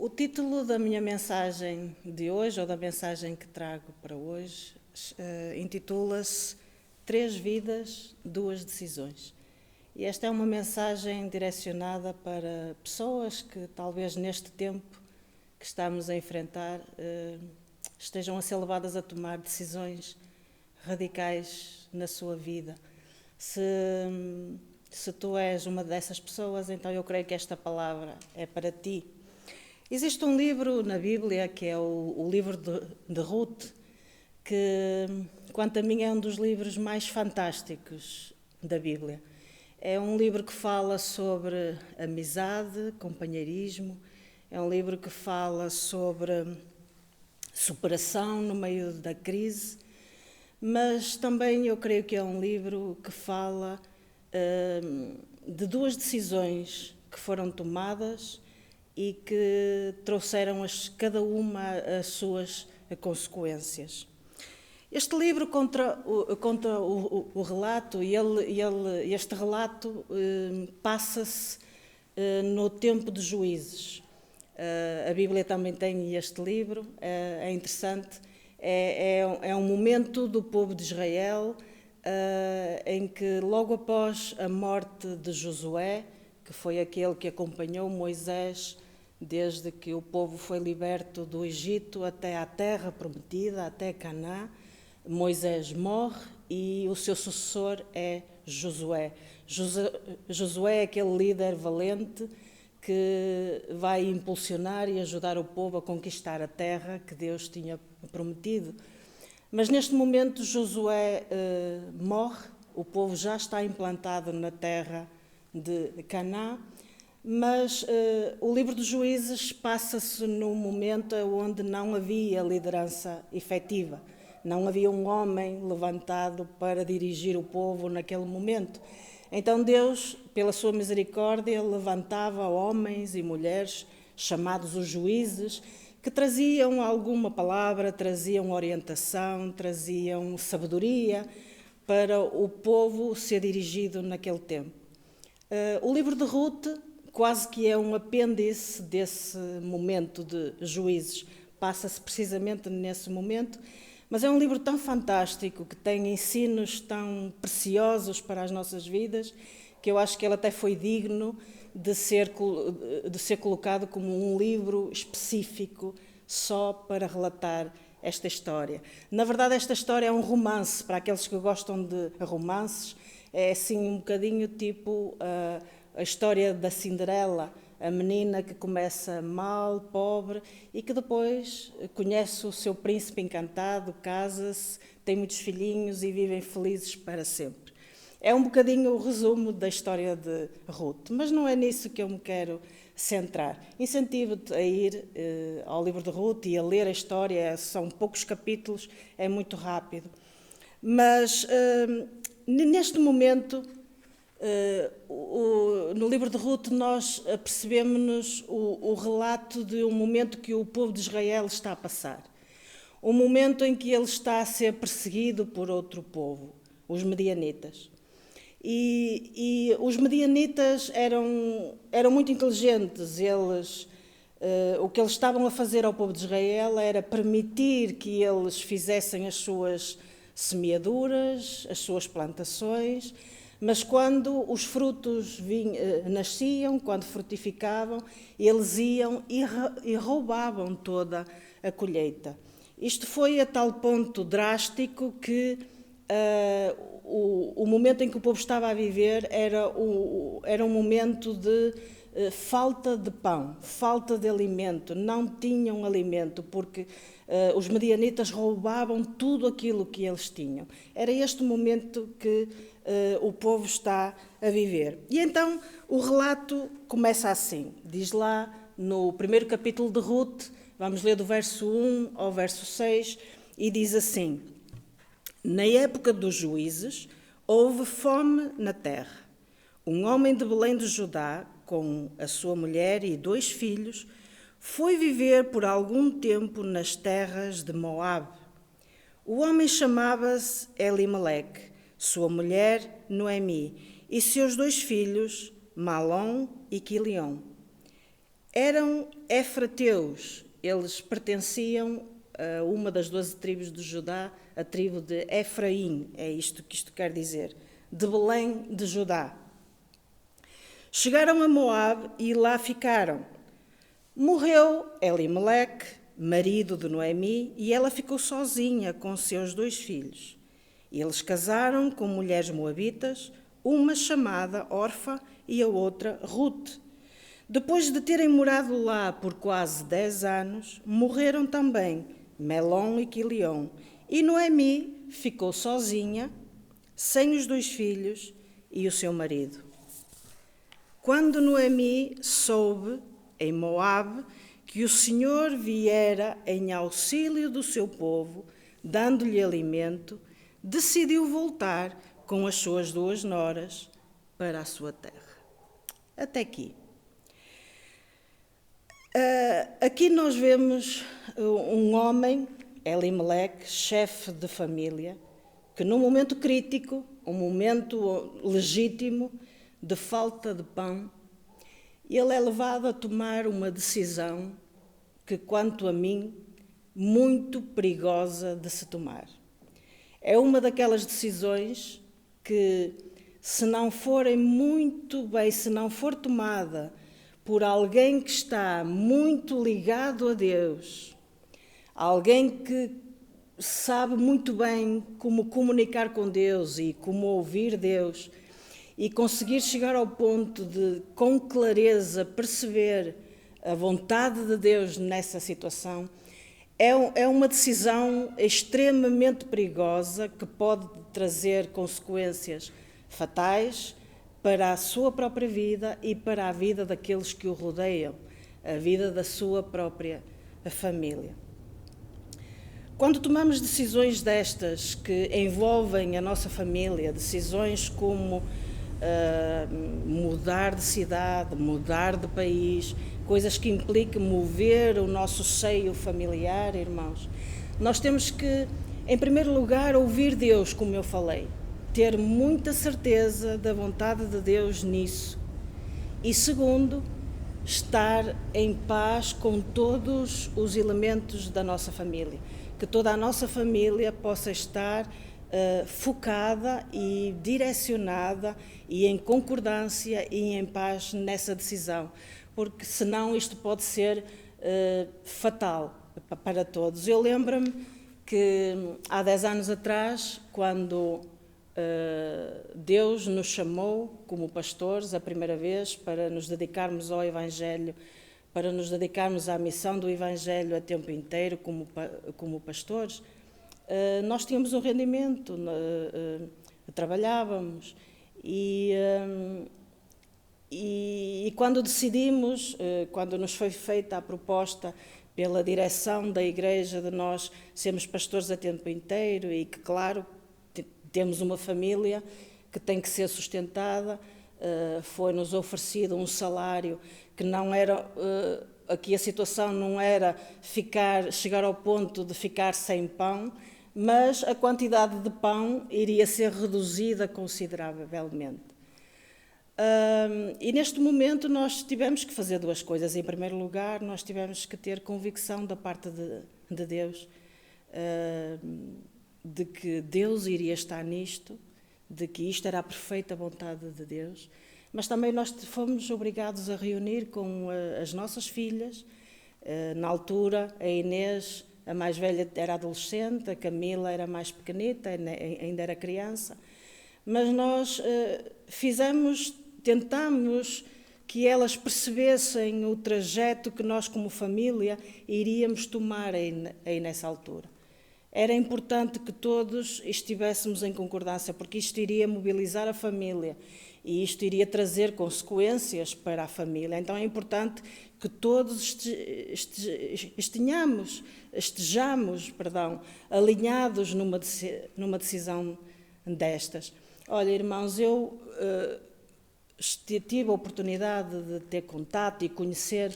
O título da minha mensagem de hoje, ou da mensagem que trago para hoje, intitula-se Três Vidas, Duas Decisões. E esta é uma mensagem direcionada para pessoas que talvez neste tempo que estamos a enfrentar estejam a ser levadas a tomar decisões radicais na sua vida. Se tu és uma dessas pessoas, então eu creio que esta palavra é para ti. Existe um livro na Bíblia, que é o livro de Ruth, que, quanto a mim, é um dos livros mais fantásticos da Bíblia. É um livro que fala sobre amizade, companheirismo, é um livro que fala sobre superação no meio da crise, mas também eu creio que é um livro que fala de duas decisões que foram tomadas e que trouxeram cada uma as suas consequências. Este livro conta o relato e este relato passa-se no tempo de Juízes. A Bíblia também tem este livro, é interessante. É um momento do povo de Israel em que, logo após a morte de Josué, que foi aquele que acompanhou Moisés desde que o povo foi liberto do Egito até à terra prometida, até Canaã, Moisés morre e o seu sucessor é Josué. Josué é aquele líder valente que vai impulsionar e ajudar o povo a conquistar a terra que Deus tinha prometido. Mas neste momento Josué morre, o povo já está implantado na terra de Canaã, mas o livro dos Juízes passa-se num momento onde não havia liderança efetiva, não havia um homem levantado para dirigir o povo naquele momento. Então Deus, pela sua misericórdia, levantava homens e mulheres, chamados os juízes, que traziam alguma palavra, traziam orientação, traziam sabedoria para o povo ser dirigido naquele tempo. O livro de Ruth quase que é um apêndice desse momento de Juízes, passa-se precisamente nesse momento, mas é um livro tão fantástico, que tem ensinos tão preciosos para as nossas vidas, que eu acho que ele até foi digno de ser colocado como um livro específico só para relatar esta história. Na verdade, esta história é um romance, para aqueles que gostam de romances, é assim um bocadinho tipo a história da Cinderela, a menina que começa mal, pobre, e que depois conhece o seu príncipe encantado, casa-se, tem muitos filhinhos e vivem felizes para sempre. É um bocadinho o resumo da história de Ruth, mas não é nisso que eu me quero centrar. Incentivo-te a ir ao livro de Ruth e a ler a história, são poucos capítulos, é muito rápido. Mas neste momento, no livro de Ruth, nós apercebemos-nos o relato de um momento que o povo de Israel está a passar. Um momento em que ele está a ser perseguido por outro povo, os medianitas. E os medianitas eram muito inteligentes. O que eles estavam a fazer ao povo de Israel era permitir que eles fizessem as suas semeaduras, as suas plantações, mas quando os frutos nasciam, quando frutificavam, eles iam e roubavam toda a colheita. Isto foi a tal ponto drástico que o momento em que o povo estava a viver era um momento de falta de pão, falta de alimento, não tinham alimento, porque os medianitas roubavam tudo aquilo que eles tinham. Era este o momento que o povo está a viver. E então o relato começa assim, diz lá no primeiro capítulo de Ruth, vamos ler do verso 1 ao verso 6, e diz assim: Na época dos juízes, houve fome na terra. Um homem de Belém de Judá, com a sua mulher e 2 filhos, foi viver por algum tempo nas terras de Moabe. O homem chamava-se Elimeleque, sua mulher Noemi, e seus 2 filhos, Malom e Quilion. eram efrateus, eles pertenciam a uma das 12 tribos de Judá, a tribo de Efraim, é isto que isto quer dizer, de Belém de Judá. Chegaram a Moabe e lá ficaram. Morreu Elimeleque, marido de Noemi, e ela ficou sozinha com seus 2 filhos. Eles casaram com mulheres moabitas, uma chamada Orfa e a outra Rute. Depois de terem morado lá por quase 10 anos, morreram também Melom e Quilion, e Noemi ficou sozinha, sem os 2 filhos e o seu marido. Quando Noemi soube, em Moabe, que o Senhor viera em auxílio do seu povo, dando-lhe alimento, decidiu voltar com as suas 2 noras para a sua terra. Até aqui. Aqui nós vemos um homem, Elimeleque, chefe de família, que num momento crítico, um momento legítimo de falta de pão, ele é levado a tomar uma decisão que, quanto a mim, muito perigosa de se tomar. É uma daquelas decisões que, se não forem muito bem, se não for tomada por alguém que está muito ligado a Deus, alguém que sabe muito bem como comunicar com Deus e como ouvir Deus, e conseguir chegar ao ponto de, com clareza, perceber a vontade de Deus nessa situação, é uma decisão extremamente perigosa que pode trazer consequências fatais para a sua própria vida e para a vida daqueles que o rodeiam, a vida da sua própria família. Quando tomamos decisões destas que envolvem a nossa família, decisões como mudar de cidade, mudar de país, coisas que implicam mover o nosso seio familiar, irmãos, nós temos que, em primeiro lugar, ouvir Deus, como eu falei, ter muita certeza da vontade de Deus nisso. E segundo, estar em paz com todos os elementos da nossa família, que toda a nossa família possa estar focada e direcionada e em concordância e em paz nessa decisão, porque senão isto pode ser fatal para todos. Eu lembro-me que há 10 anos atrás, quando Deus nos chamou como pastores a primeira vez para nos dedicarmos ao Evangelho, para nos dedicarmos à missão do Evangelho a tempo inteiro como pastores, nós tínhamos um rendimento, trabalhávamos e quando decidimos, quando nos foi feita a proposta pela direção da igreja de nós sermos pastores a tempo inteiro e que, claro, temos uma família que tem que ser sustentada, foi-nos oferecido um salário que não era... Aqui a situação não era chegar ao ponto de ficar sem pão, mas a quantidade de pão iria ser reduzida consideravelmente. E neste momento nós tivemos que fazer 2 coisas. Em primeiro lugar, nós tivemos que ter convicção da parte de Deus, de que Deus iria estar nisto, de que isto era a perfeita vontade de Deus, mas também nós fomos obrigados a reunir com as nossas filhas. Na altura, a Inês, a mais velha, era adolescente, a Camila era mais pequenita, ainda era criança, mas nós tentamos que elas percebessem o trajeto que nós, como família, iríamos tomar aí nessa altura. Era importante que todos estivéssemos em concordância, porque isto iria mobilizar a família e isto iria trazer consequências para a família. Então é importante que todos estejamos alinhados numa decisão destas. Olha, irmãos, eu tive a oportunidade de ter contato e conhecer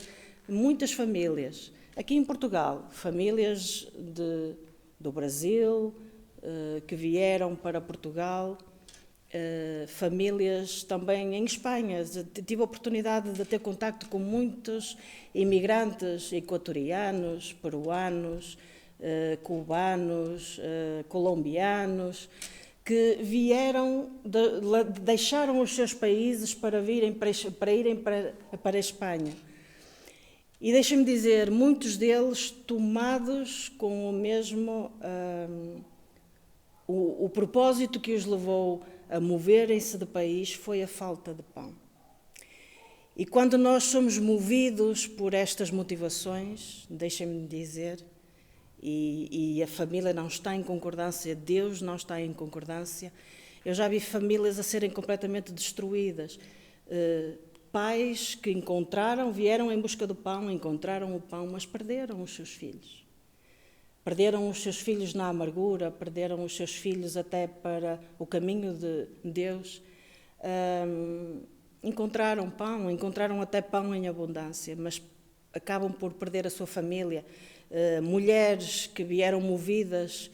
muitas famílias aqui em Portugal, famílias do Brasil, que vieram para Portugal, famílias também em Espanha. Tive a oportunidade de ter contacto com muitos imigrantes equatorianos, peruanos, cubanos, colombianos, que vieram, deixaram os seus países para irem para a Espanha. E deixem-me dizer, muitos deles tomados com o mesmo, o propósito que os levou a moverem-se de país foi a falta de pão. E quando nós somos movidos por estas motivações, deixem-me dizer, e a família não está em concordância, Deus não está em concordância, eu já vi famílias a serem completamente destruídas, pais que vieram em busca do pão, encontraram o pão, mas perderam os seus filhos. Perderam os seus filhos na amargura, perderam os seus filhos até para o caminho de Deus. Encontraram pão, encontraram até pão em abundância, mas acabam por perder a sua família. Mulheres que vieram movidas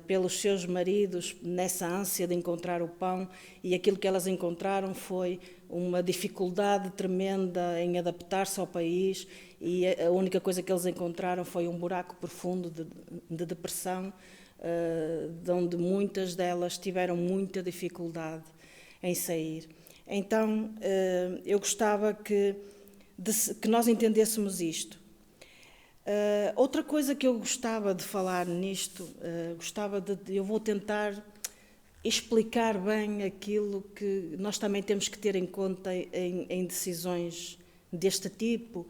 pelos seus maridos nessa ânsia de encontrar o pão, e aquilo que elas encontraram foi uma dificuldade tremenda em adaptar-se ao país, e a única coisa que eles encontraram foi um buraco profundo de depressão, de onde muitas delas tiveram muita dificuldade em sair. Então, eu gostava que nós entendêssemos isto. Outra coisa que eu gostava de falar nisto, eu vou tentar explicar bem aquilo que nós também temos que ter em conta em decisões deste tipo,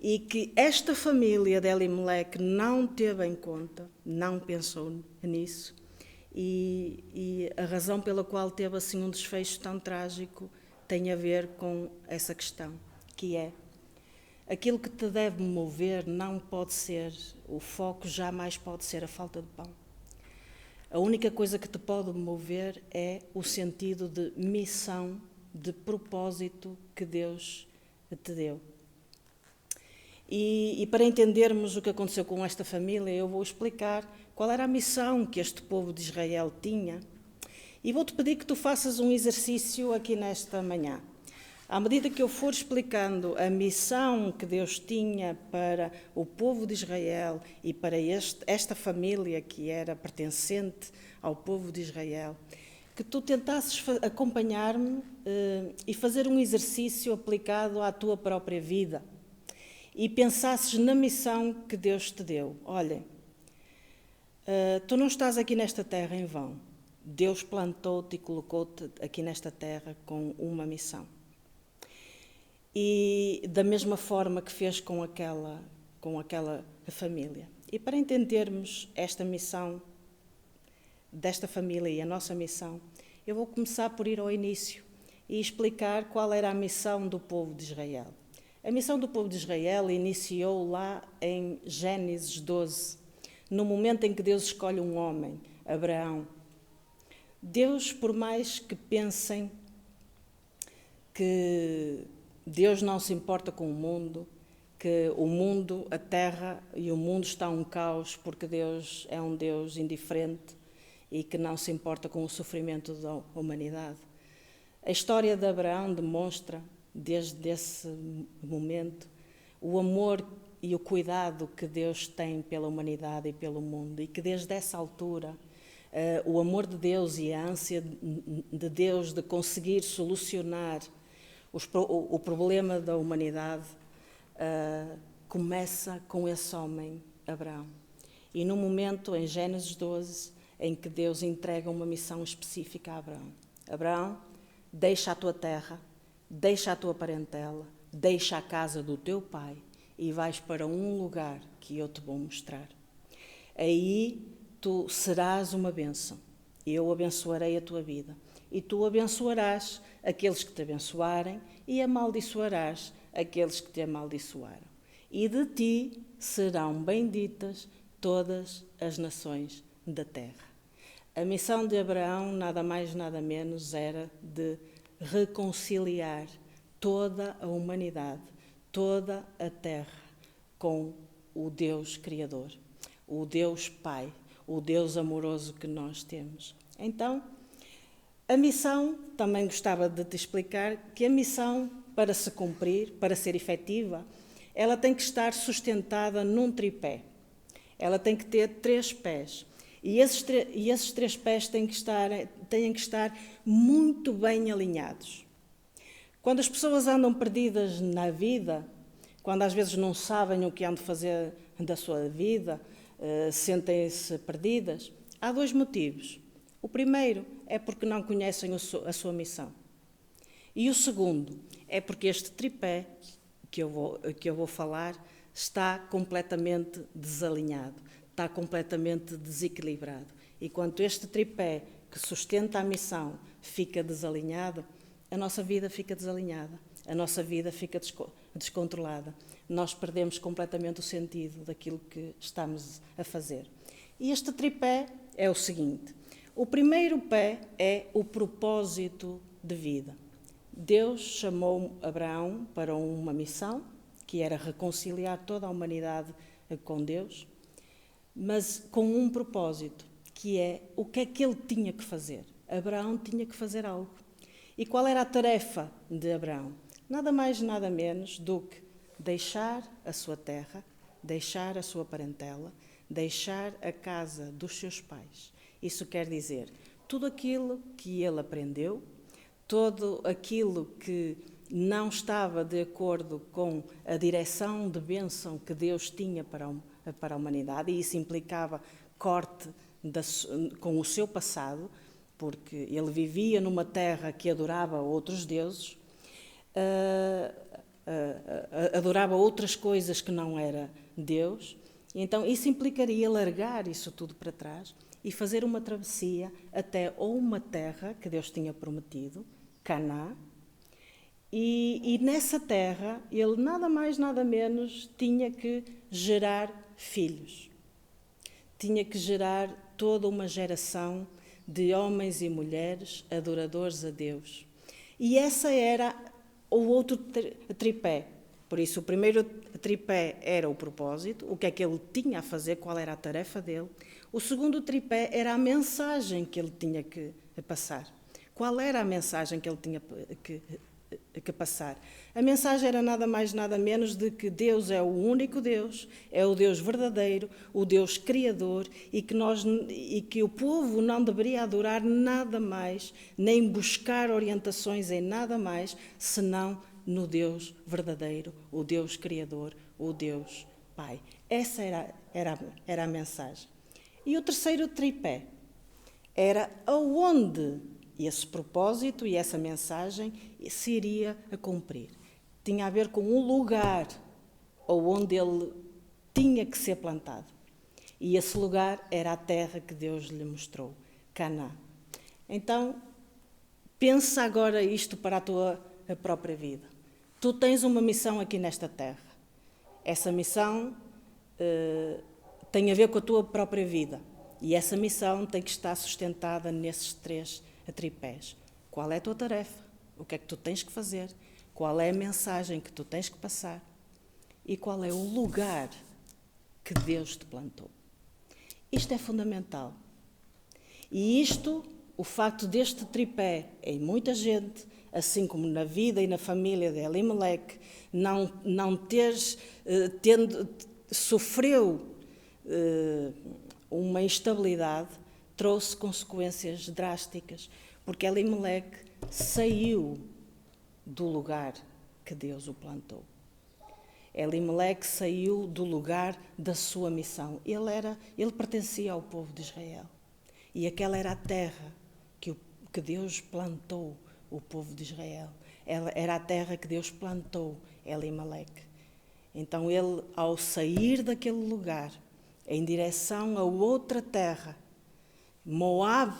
e que esta família de Elimelec não teve em conta, não pensou nisso, e a razão pela qual teve assim um desfecho tão trágico tem a ver com essa questão, que é: aquilo que te deve mover não pode ser, o foco jamais pode ser a falta de pão. A única coisa que te pode mover é o sentido de missão, de propósito que Deus te deu. E para entendermos o que aconteceu com esta família, eu vou explicar qual era a missão que este povo de Israel tinha. E vou-te pedir que tu faças um exercício aqui nesta manhã. À medida que eu for explicando a missão que Deus tinha para o povo de Israel e para esta família que era pertencente ao povo de Israel, que tu tentasses acompanhar-me e fazer um exercício aplicado à tua própria vida e pensasses na missão que Deus te deu. Olha, tu não estás aqui nesta terra em vão. Deus plantou-te e colocou-te aqui nesta terra com uma missão. E da mesma forma que fez com aquela família. E para entendermos esta missão desta família e a nossa missão, eu vou começar por ir ao início e explicar qual era a missão do povo de Israel. A missão do povo de Israel iniciou lá em Gênesis 12, no momento em que Deus escolhe um homem, Abraão. Deus, por mais que pensem que Deus não se importa com o mundo, que o mundo, a terra e o mundo está um caos porque Deus é um Deus indiferente e que não se importa com o sofrimento da humanidade. A história de Abraão demonstra, desde esse momento, o amor e o cuidado que Deus tem pela humanidade e pelo mundo, e que desde essa altura o amor de Deus e a ânsia de Deus de conseguir solucionar o problema da humanidade começa com esse homem, Abraão. E no momento, em Gênesis 12, em que Deus entrega uma missão específica a Abraão. Abraão, deixa a tua terra, deixa a tua parentela, deixa a casa do teu pai e vais para um lugar que eu te vou mostrar. Aí tu serás uma bênção. Eu abençoarei a tua vida. E tu abençoarás aqueles que te abençoarem e amaldiçoarás aqueles que te amaldiçoaram. E de ti serão benditas todas as nações da terra. A missão de Abraão, nada mais, nada menos, era de reconciliar toda a humanidade, toda a terra, com o Deus Criador, o Deus Pai, o Deus amoroso que nós temos. Então, A missão, também gostava de te explicar que a missão, para se cumprir, para ser efetiva, ela tem que estar sustentada num tripé. Ela tem que ter 3 pés. E esses 3 pés têm que estar muito bem alinhados. Quando as pessoas andam perdidas na vida, quando às vezes não sabem o que hão de fazer da sua vida, sentem-se perdidas, há 2 motivos. O primeiro é porque não conhecem a sua missão. E o segundo é porque este tripé que eu vou falar está completamente desalinhado, está completamente desequilibrado. E quando este tripé que sustenta a missão fica desalinhado, a nossa vida fica desalinhada, a nossa vida fica descontrolada. Nós perdemos completamente o sentido daquilo que estamos a fazer. E este tripé é o seguinte: o primeiro pé é o propósito de vida. Deus chamou Abraão para uma missão, que era reconciliar toda a humanidade com Deus, mas com um propósito, que é o que é que ele tinha que fazer. Abraão tinha que fazer algo. E qual era a tarefa de Abraão? Nada mais, nada menos do que deixar a sua terra, deixar a sua parentela, deixar a casa dos seus pais. Isso quer dizer, tudo aquilo que ele aprendeu, todo aquilo que não estava de acordo com a direção de bênção que Deus tinha para a humanidade, e isso implicava corte com o seu passado, porque ele vivia numa terra que adorava outros deuses, adorava outras coisas que não era Deus. Então isso implicaria largar isso tudo para trás e fazer uma travessia até uma terra que Deus tinha prometido, Canaã, e nessa terra ele nada mais nada menos tinha que gerar filhos, tinha que gerar toda uma geração de homens e mulheres adoradores a Deus. E essa era o outro tripé. Por isso, o primeiro tripé era o propósito, o que é que ele tinha a fazer, qual era a tarefa dele. O segundo tripé era a mensagem que ele tinha que passar. Qual era a mensagem que ele tinha que passar? A mensagem era nada mais, nada menos de que Deus é o único Deus, é o Deus verdadeiro, o Deus criador, e que o povo não deveria adorar nada mais, nem buscar orientações em nada mais, senão no Deus verdadeiro, o Deus criador, o Deus Pai. Essa era a mensagem. E o terceiro tripé era aonde esse propósito e essa mensagem se iria a cumprir. Tinha a ver com o lugar onde ele tinha que ser plantado. E esse lugar era a terra que Deus lhe mostrou, Canaã. Então, pensa agora isto para a tua própria vida. Tu tens uma missão aqui nesta terra. Essa missão tem a ver com a tua própria vida. E essa missão tem que estar sustentada nesses 3 tripés. Qual é a tua tarefa? O que é que tu tens que fazer? Qual é a mensagem que tu tens que passar? E qual é o lugar que Deus te plantou? Isto é fundamental. E isto, o facto deste tripé em muita gente, assim como na vida e na família de Elimeleque, sofreu uma instabilidade, trouxe consequências drásticas, porque Elimeleque saiu do lugar que Deus o plantou. Elimeleque saiu do lugar da sua missão. Ele pertencia ao povo de Israel. E aquela era a terra que Deus plantou o povo de Israel. Era a terra que Deus plantou Elimeleque. Então ele, ao sair daquele lugar, em direção a outra terra, Moab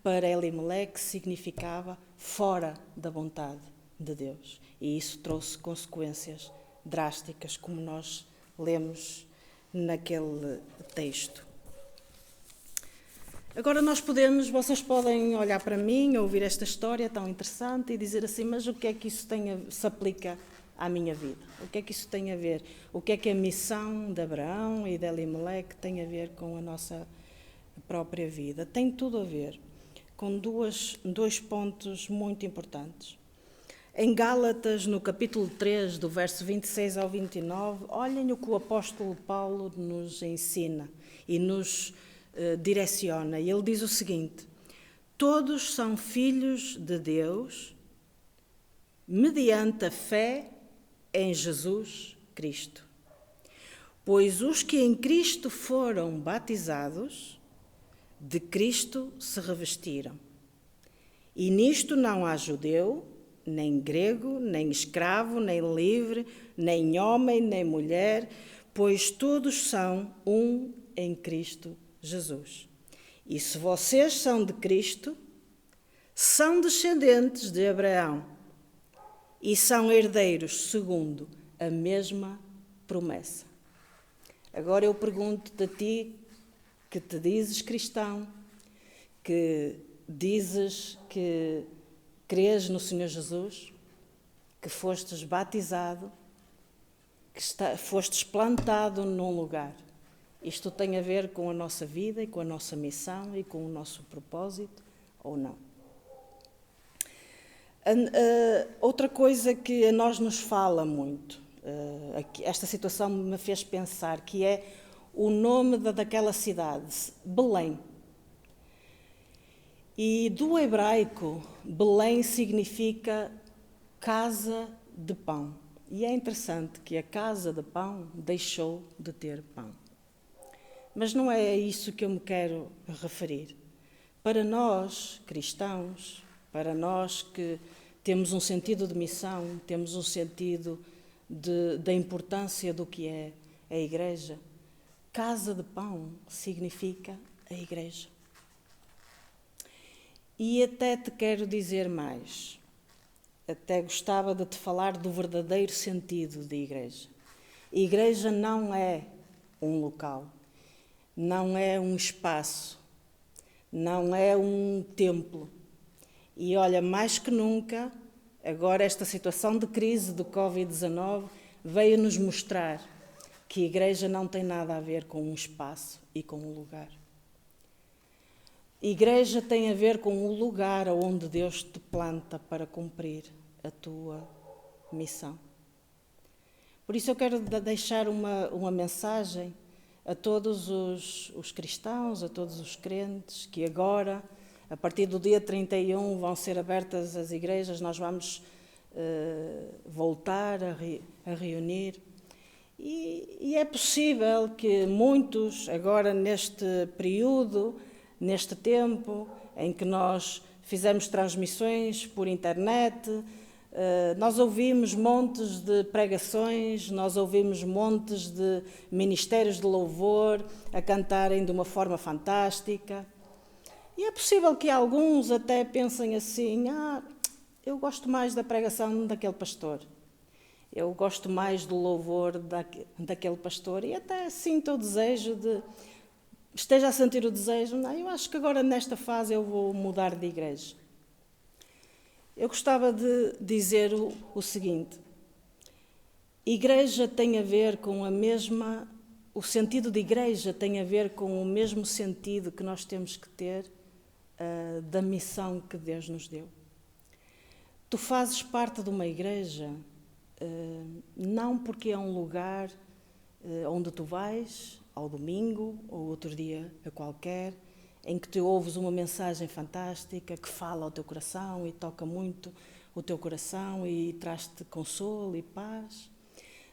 para Elimeleque significava fora da vontade de Deus. E isso trouxe consequências drásticas, como nós lemos naquele texto. Agora vocês podem olhar para mim, ouvir esta história tão interessante e dizer assim, mas o que é que isso se aplica à minha vida? O que é que isso tem a ver? O que é que a missão de Abraão e de Elimeleque tem a ver com a nossa própria vida? Tem tudo a ver. com dois pontos muito importantes. Em Gálatas, no capítulo 3, do verso 26 ao 29, olhem o que o apóstolo Paulo nos ensina e nos direciona. E ele diz o seguinte: todos são filhos de Deus mediante a fé em Jesus Cristo. Pois os que em Cristo foram batizados, de Cristo se revestiram. E nisto não há judeu, nem grego, nem escravo, nem livre, nem homem, nem mulher, pois todos são um em Cristo Jesus. E se vocês são de Cristo, são descendentes de Abraão e são herdeiros segundo a mesma promessa. Agora eu pergunto-te a ti, que te dizes cristão, que dizes que crês no Senhor Jesus, que fostes batizado, que fostes plantado num lugar. Isto tem a ver com a nossa vida e com a nossa missão e com o nosso propósito ou não? Outra coisa que a nós nos fala muito, esta situação me fez pensar, que é o nome daquela cidade, Belém. E do hebraico, Belém significa casa de pão. E é interessante que a casa de pão deixou de ter pão. Mas não é a isso que eu me quero referir. Para nós, cristãos, para nós que temos um sentido de missão, temos um sentido da importância do que é a igreja, casa de pão significa a igreja. E até te quero dizer mais. Até gostava de te falar do verdadeiro sentido de igreja. Igreja não é um local, não é um espaço, não é um templo. E olha, mais que nunca, agora esta situação de crise do Covid-19 veio-nos mostrar que a igreja não tem nada a ver com um espaço e com um lugar. Igreja tem a ver com o lugar onde Deus te planta para cumprir a tua missão. Por isso eu quero deixar uma mensagem a todos os cristãos, a todos os crentes, que agora, a partir do dia 31, vão ser abertas as igrejas, nós vamos voltar a reunir. E é possível que muitos, agora neste período, neste tempo em que nós fizemos transmissões por internet, nós ouvimos montes de pregações, nós ouvimos montes de ministérios de louvor a cantarem de uma forma fantástica. E é possível que alguns até pensem assim: eu gosto mais da pregação daquele pastor, eu gosto mais do louvor daquele pastor, e até sinto o desejo esteja a sentir o desejo, eu acho que agora nesta fase eu vou mudar de igreja. Eu gostava de dizer o seguinte: igreja tem a ver com o sentido de igreja tem a ver com o mesmo sentido que nós temos que ter da missão que Deus nos deu. Tu fazes parte de uma igreja não porque é um lugar onde tu vais ao domingo ou outro dia a qualquer, em que tu ouves uma mensagem fantástica que fala ao teu coração e toca muito o teu coração e traz-te consolo e paz.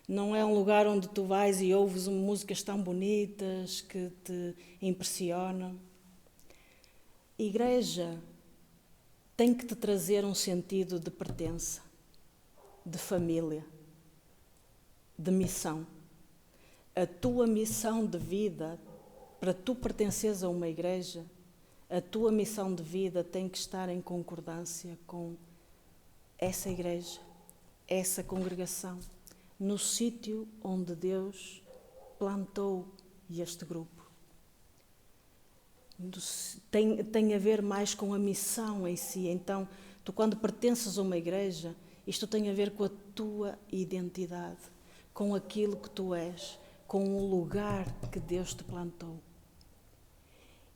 Não é um lugar onde tu vais e ouves músicas tão bonitas que te impressionam. Igreja tem que te trazer um sentido de pertença, de família, de missão. A tua missão de vida, para tu pertenceres a uma igreja, a tua missão de vida tem que estar em concordância com essa igreja, essa congregação, no sítio onde Deus plantou este grupo. Tem a ver mais com a missão em si. Então, tu quando pertences a uma igreja, isto tem a ver com a tua identidade, com aquilo que tu és, com o lugar que Deus te plantou.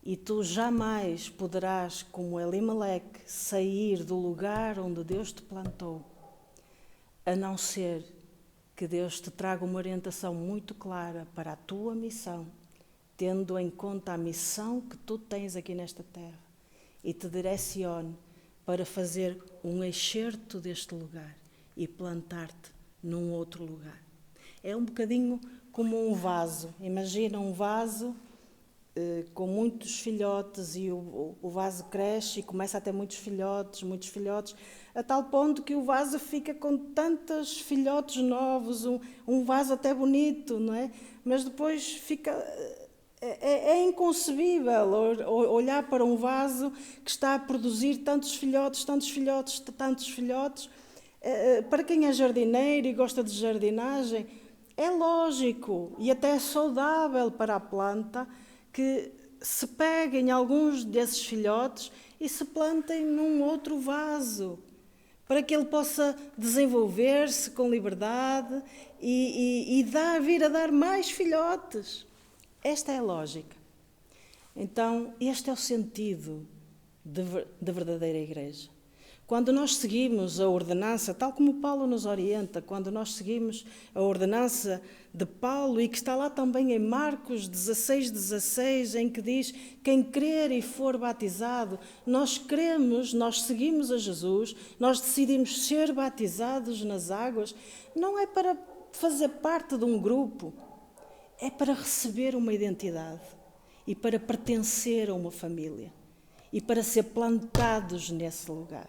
E tu jamais poderás, como Elimeleque, sair do lugar onde Deus te plantou, a não ser que Deus te traga uma orientação muito clara para a tua missão, tendo em conta a missão que tu tens aqui nesta terra, e te direcione para fazer um excerto deste lugar e plantar-te num outro lugar. É um bocadinho como um vaso. Imagina um vaso com muitos filhotes, e o vaso cresce e começa a ter muitos filhotes, a tal ponto que o vaso fica com tantos filhotes novos, um vaso até bonito, não é? Mas depois fica... É inconcebível olhar para um vaso que está a produzir tantos filhotes. Para quem é jardineiro e gosta de jardinagem, é lógico e até é saudável para a planta que se peguem alguns desses filhotes e se plantem num outro vaso, para que ele possa desenvolver-se com liberdade e vir a dar mais filhotes. Esta é a lógica. Então, este é o sentido da verdadeira igreja. Quando nós seguimos a ordenança, tal como Paulo nos orienta, quando nós seguimos a ordenança de Paulo, e que está lá também em Marcos 16, em que diz: quem crer e for batizado, nós cremos, nós seguimos a Jesus, nós decidimos ser batizados nas águas, não é para fazer parte de um grupo, é para receber uma identidade e para pertencer a uma família e para ser plantados nesse lugar.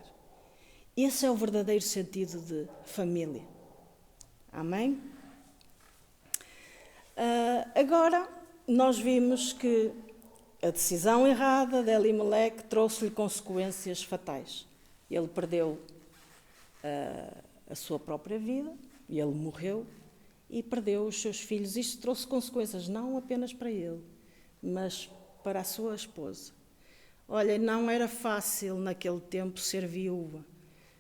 Esse é o verdadeiro sentido de família. Amém? Agora, nós vimos que a decisão errada de Elimeleque trouxe-lhe consequências fatais. Ele perdeu a sua própria vida, e ele morreu, e perdeu os seus filhos. Isto trouxe consequências não apenas para ele, mas para a sua esposa. Olha, não era fácil naquele tempo ser viúva.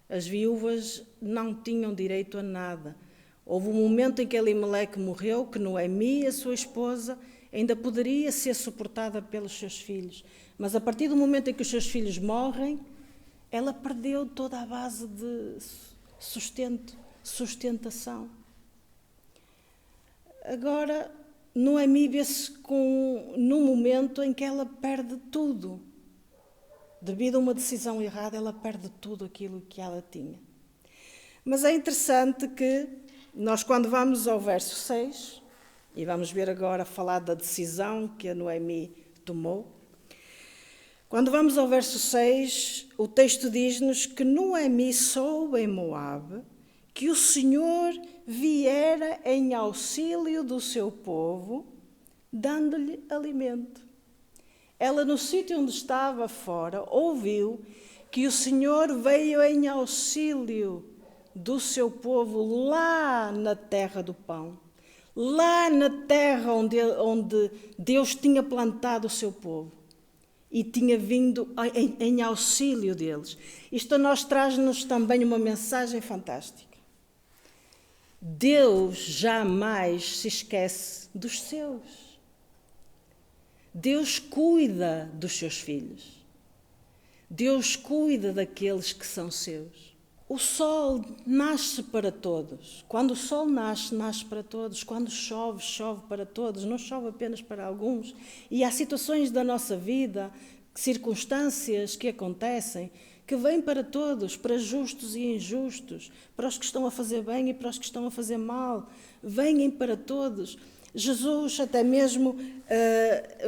As viúvas não tinham direito a nada. Houve um momento em que Elimeleque morreu, que Noemi, a sua esposa, ainda poderia ser suportada pelos seus filhos. Mas a partir do momento em que os seus filhos morrem, ela perdeu toda a base de sustentação. Agora, Noemi vê-se num momento em que ela perde tudo. Devido a uma decisão errada, ela perde tudo aquilo que ela tinha. Mas é interessante que nós, quando vamos ao verso 6, e vamos ver agora falar da decisão que a Noemi tomou, quando vamos ao verso 6, o texto diz-nos que Noemi soube em Moabe que o Senhor viera em auxílio do seu povo, dando-lhe alimento. Ela, no sítio onde estava fora, ouviu que o Senhor veio em auxílio do seu povo lá na terra do pão, lá na terra onde Deus tinha plantado o seu povo e tinha vindo em auxílio deles. Isto a nós traz-nos também uma mensagem fantástica. Deus jamais se esquece dos seus. Deus cuida dos seus filhos. Deus cuida daqueles que são seus. O sol nasce para todos. Quando o sol nasce, nasce para todos. Quando chove, chove para todos. Não chove apenas para alguns. E há situações da nossa vida, circunstâncias que acontecem, que vêm para todos, para justos e injustos, para os que estão a fazer bem e para os que estão a fazer mal. Vêm para todos. Jesus, até mesmo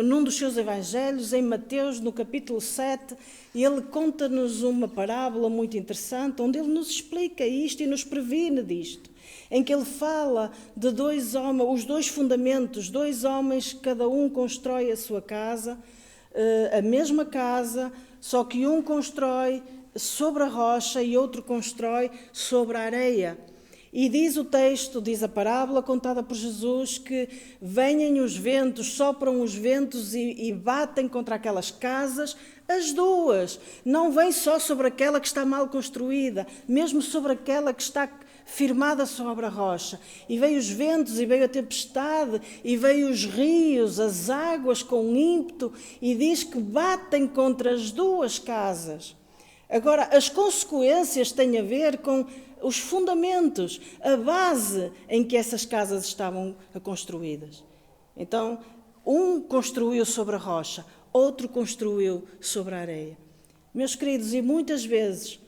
num dos seus evangelhos, em Mateus, no capítulo 7, ele conta-nos uma parábola muito interessante, onde ele nos explica isto e nos previne disto, em que ele fala de dois homens, os dois fundamentos, dois homens, cada um constrói a sua casa, a mesma casa, só que um constrói sobre a rocha e outro constrói sobre a areia. E diz o texto, diz a parábola contada por Jesus, que vêm os ventos, sopram os ventos e batem contra aquelas casas, as duas. Não vem só sobre aquela que está mal construída, mesmo sobre aquela que está firmada sobre a rocha. E veio os ventos, e veio a tempestade, e veio os rios, as águas com ímpeto, e diz que batem contra as duas casas. Agora, as consequências têm a ver com os fundamentos, a base em que essas casas estavam construídas. Então, um construiu sobre a rocha, outro construiu sobre a areia. Meus queridos, e muitas vezes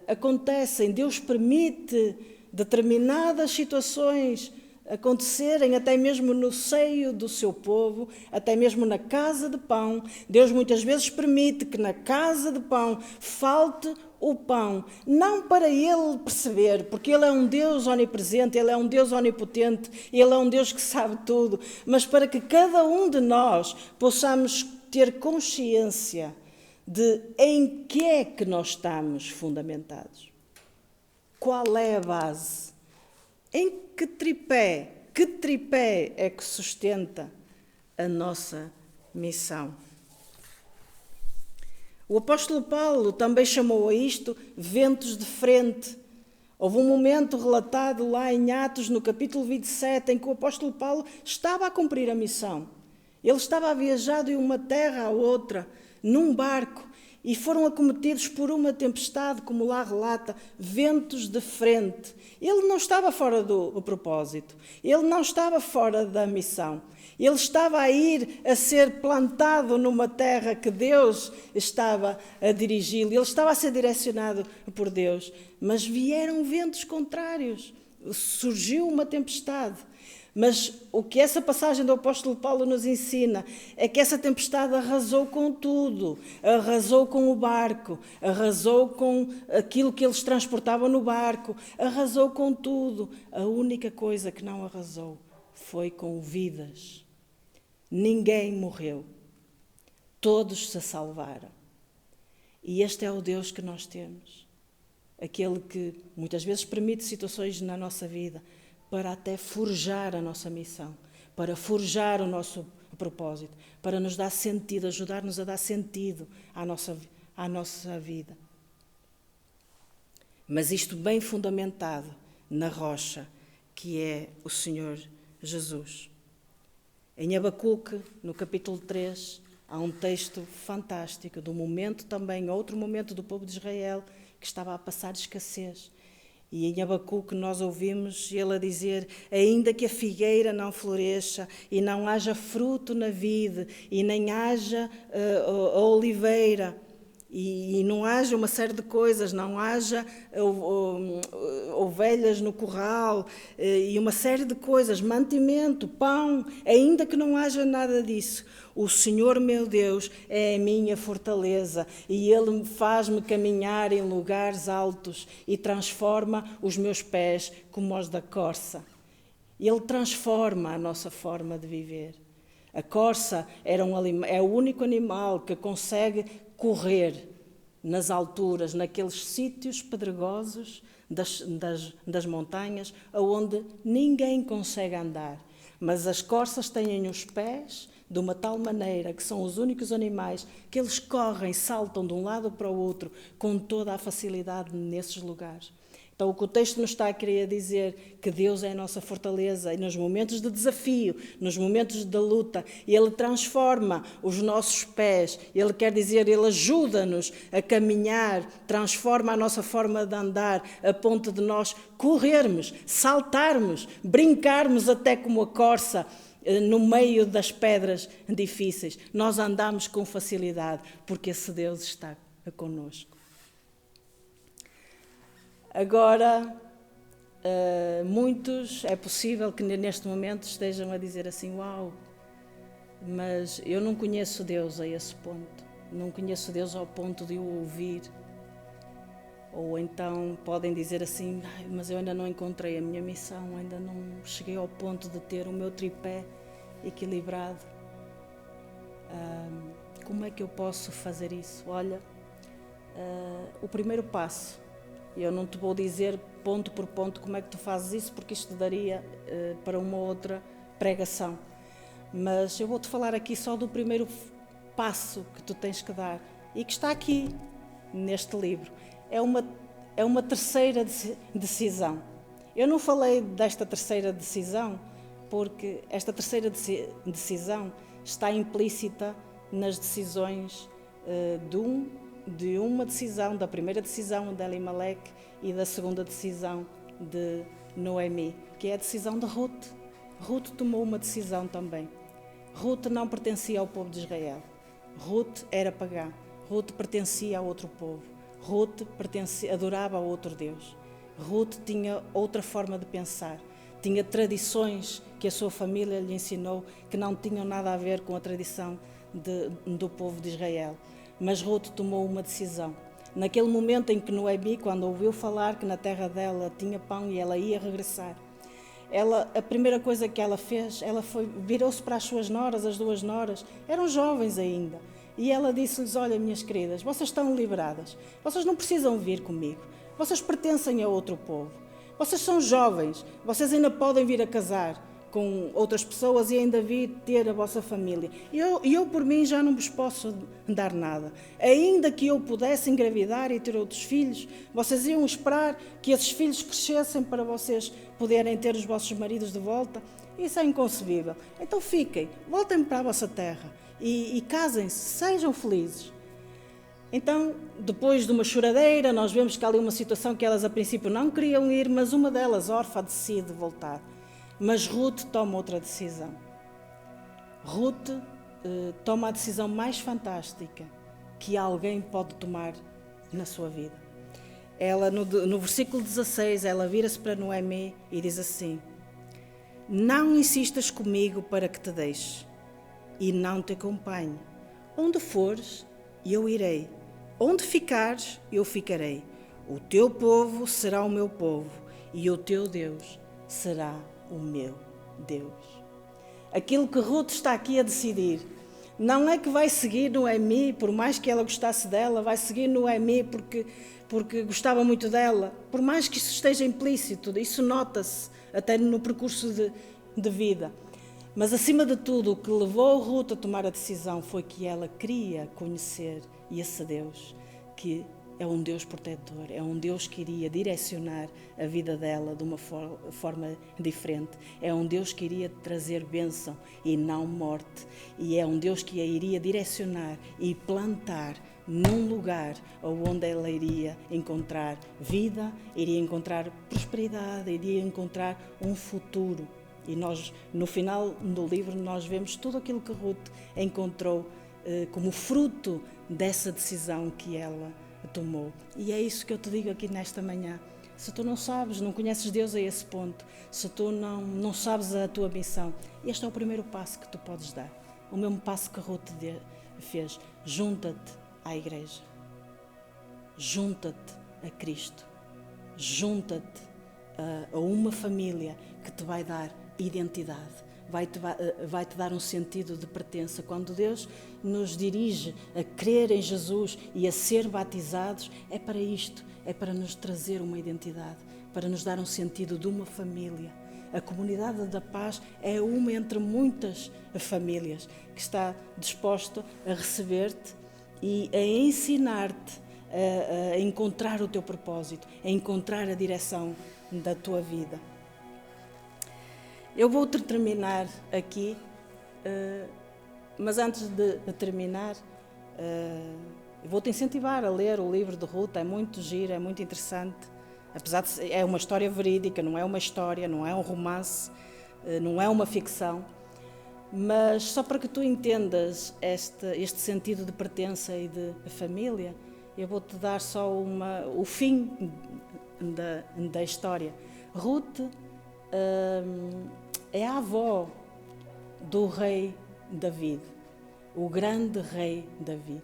acontecem, Deus permite determinadas situações acontecerem até mesmo no seio do seu povo, até mesmo na casa de pão. Deus muitas vezes permite que na casa de pão falte o pão, não para Ele perceber, porque Ele é um Deus onipresente, Ele é um Deus onipotente, Ele é um Deus que sabe tudo, mas para que cada um de nós possamos ter consciência de em que é que nós estamos fundamentados. Qual é a base? Em que tripé é que sustenta a nossa missão? O apóstolo Paulo também chamou a isto ventos de frente. Houve um momento relatado lá em Atos, no capítulo 27, em que o apóstolo Paulo estava a cumprir a missão. Ele estava a viajar de uma terra à outra, num barco, e foram acometidos por uma tempestade, como lá relata, ventos de frente. Ele não estava fora do propósito, ele não estava fora da missão. Ele estava a ir a ser plantado numa terra que Deus estava a dirigi-lo, ele estava a ser direcionado por Deus, mas vieram ventos contrários, surgiu uma tempestade. Mas o que essa passagem do apóstolo Paulo nos ensina é que essa tempestade arrasou com tudo, arrasou com o barco, arrasou com aquilo que eles transportavam no barco, arrasou com tudo. A única coisa que não arrasou foi com vidas. Ninguém morreu, todos se salvaram. E este é o Deus que nós temos, aquele que muitas vezes permite situações na nossa vida para até forjar a nossa missão, para forjar o nosso propósito, para nos dar sentido, ajudar-nos a dar sentido à nossa vida. Mas isto bem fundamentado na rocha, que é o Senhor Jesus. Em Abacuque, no capítulo 3, há um texto fantástico do momento também, outro momento do povo de Israel que estava a passar escassez. E em Abacuque nós ouvimos ele a dizer: ainda que a figueira não floresça e não haja fruto na vide e nem haja a oliveira e não haja uma série de coisas, não haja ovelhas no curral e uma série de coisas, mantimento, pão, ainda que não haja nada disso, o Senhor meu Deus é a minha fortaleza e Ele faz-me caminhar em lugares altos e transforma os meus pés como os da corça. Ele transforma a nossa forma de viver. A corça é o único animal que consegue correr nas alturas, naqueles sítios pedregosos das montanhas, onde ninguém consegue andar. Mas as corças têm os pés de uma tal maneira que são os únicos animais que eles correm, saltam de um lado para o outro com toda a facilidade nesses lugares. Então o que o texto nos está a querer dizer que Deus é a nossa fortaleza e nos momentos de desafio, nos momentos da luta, Ele transforma os nossos pés, Ele quer dizer, Ele ajuda-nos a caminhar, transforma a nossa forma de andar a ponto de nós corrermos, saltarmos, brincarmos até como a corça no meio das pedras difíceis. Nós andamos com facilidade porque esse Deus está connosco. Agora, muitos, é possível que neste momento estejam a dizer assim: uau, mas eu não conheço Deus a esse ponto, não conheço Deus ao ponto de o ouvir. Ou então podem dizer assim: mas eu ainda não encontrei a minha missão, ainda não cheguei ao ponto de ter o meu tripé equilibrado. Como é que eu posso fazer isso? Olha, o primeiro passo, eu não te vou dizer ponto por ponto como é que tu fazes isso, porque isto daria para uma outra pregação. Mas eu vou-te falar aqui só do primeiro passo que tu tens que dar e que está aqui neste livro. é uma terceira decisão. Eu não falei desta terceira decisão porque esta terceira decisão está implícita nas decisões de uma decisão, da primeira decisão de Elimelec e da segunda decisão de Noemi, que é a decisão de Ruth. Ruth tomou uma decisão também. Ruth não pertencia ao povo de Israel. Ruth era pagã. Ruth pertencia a outro povo. Ruth adorava a outro Deus. Ruth tinha outra forma de pensar. Tinha tradições que a sua família lhe ensinou que não tinham nada a ver com a tradição do povo de Israel. Mas Ruth tomou uma decisão. Naquele momento em que Noemi, quando ouviu falar que na terra dela tinha pão e ela ia regressar, a primeira coisa que ela fez, virou-se para as suas noras, as duas noras, eram jovens ainda, e ela disse-lhes: olha, minhas queridas, vocês estão liberadas, vocês não precisam vir comigo, vocês pertencem a outro povo, vocês são jovens, vocês ainda podem vir a casar com outras pessoas e ainda vir ter a vossa família. Eu por mim já não vos posso dar nada. Ainda que eu pudesse engravidar e ter outros filhos, vocês iam esperar que esses filhos crescessem para vocês poderem ter os vossos maridos de volta? Isso é inconcebível. Então fiquem, voltem para a vossa terra e casem-se, sejam felizes. Então, depois de uma choradeira, nós vemos que há ali uma situação que elas a princípio não queriam ir, mas uma delas, Orfa, decide voltar. Mas Ruth toma outra decisão. Ruth toma a decisão mais fantástica que alguém pode tomar na sua vida. Ela, no versículo 16, ela vira-se para Noemi e diz assim: não insistas comigo para que te deixe e não te acompanhe. Onde fores, eu irei. Onde ficares, eu ficarei. O teu povo será o meu povo e o teu Deus será o meu Deus. Aquilo que Ruth está aqui a decidir não é que vai seguir Noemi, por mais que ela gostasse dela, vai seguir Noemi porque gostava muito dela, por mais que isso esteja implícito, isso nota-se até no percurso de vida. Mas acima de tudo, o que levou Ruth a tomar a decisão foi que ela queria conhecer esse Deus, que é um Deus protetor, é um Deus que iria direcionar a vida dela de uma forma diferente. É um Deus que iria trazer bênção e não morte. E é um Deus que a iria direcionar e plantar num lugar onde ela iria encontrar vida, iria encontrar prosperidade, iria encontrar um futuro. E nós, no final do livro, nós vemos tudo aquilo que Ruth encontrou como fruto dessa decisão que ela tomou. E é isso que eu te digo aqui nesta manhã. Se tu não sabes, não conheces Deus a esse ponto, se tu não sabes a tua missão, este é o primeiro passo que tu podes dar. O mesmo passo que Ruth fez. Junta-te à igreja. Junta-te a Cristo. Junta-te a uma família que te vai dar identidade. Vai-te dar um sentido de pertença. Quando Deus nos dirige a crer em Jesus e a ser batizados, é para isto, é para nos trazer uma identidade, para nos dar um sentido de uma família. A comunidade da paz é uma entre muitas famílias que está disposta a receber-te e a ensinar-te a encontrar o teu propósito, a encontrar a direção da tua vida. Eu vou terminar aqui, mas antes de terminar, vou-te incentivar a ler o livro de Ruth. É muito giro, é muito interessante, apesar de é uma história verídica, não é uma história, não é um romance, não é uma ficção, mas só para que tu entendas este sentido de pertença e de família, eu vou-te dar só o fim da história. Ruth é a avó do rei David, o grande rei David.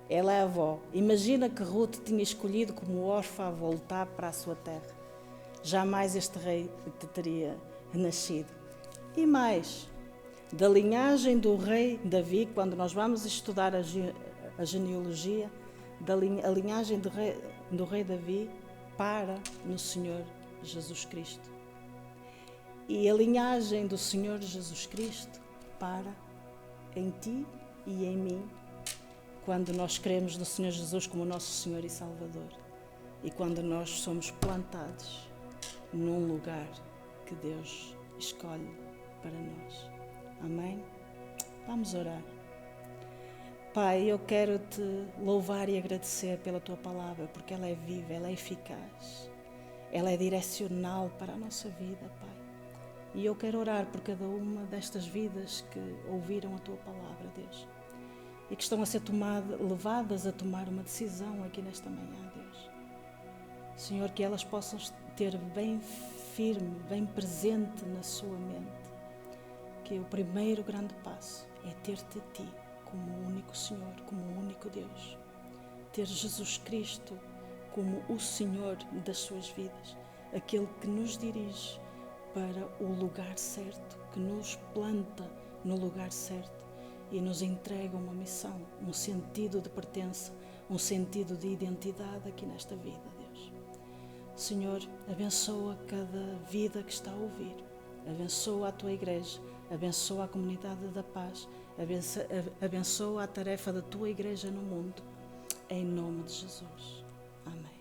Ela é a avó. Imagina que Ruth tinha escolhido como órfã voltar para a sua terra. Jamais este rei teria nascido. E mais, da linhagem do rei David, quando nós vamos estudar a genealogia, a linhagem do rei David para no Senhor Jesus Cristo. E a linhagem do Senhor Jesus Cristo para em ti e em mim, quando nós cremos no Senhor Jesus como nosso Senhor e Salvador. e quando nós somos plantados num lugar que Deus escolhe para nós. Amém? Vamos orar. Pai, eu quero te louvar e agradecer pela tua palavra, porque ela é viva, ela é eficaz, ela é direcional para a nossa vida, Pai. E eu quero orar por cada uma destas vidas que ouviram a tua palavra, Deus, e que estão a ser levadas a tomar uma decisão aqui nesta manhã, Deus. Senhor, que elas possam ter bem firme, bem presente na sua mente, que o primeiro grande passo é ter-te a Ti como o único Senhor, como o único Deus. Ter Jesus Cristo como o Senhor das suas vidas, aquele que nos dirige para o lugar certo, que nos planta no lugar certo e nos entrega uma missão, um sentido de pertença, um sentido de identidade aqui nesta vida, Deus. Senhor, abençoa cada vida que está a ouvir, abençoa a Tua Igreja, abençoa a comunidade da paz, abençoa a tarefa da Tua Igreja no mundo, em nome de Jesus. Amém.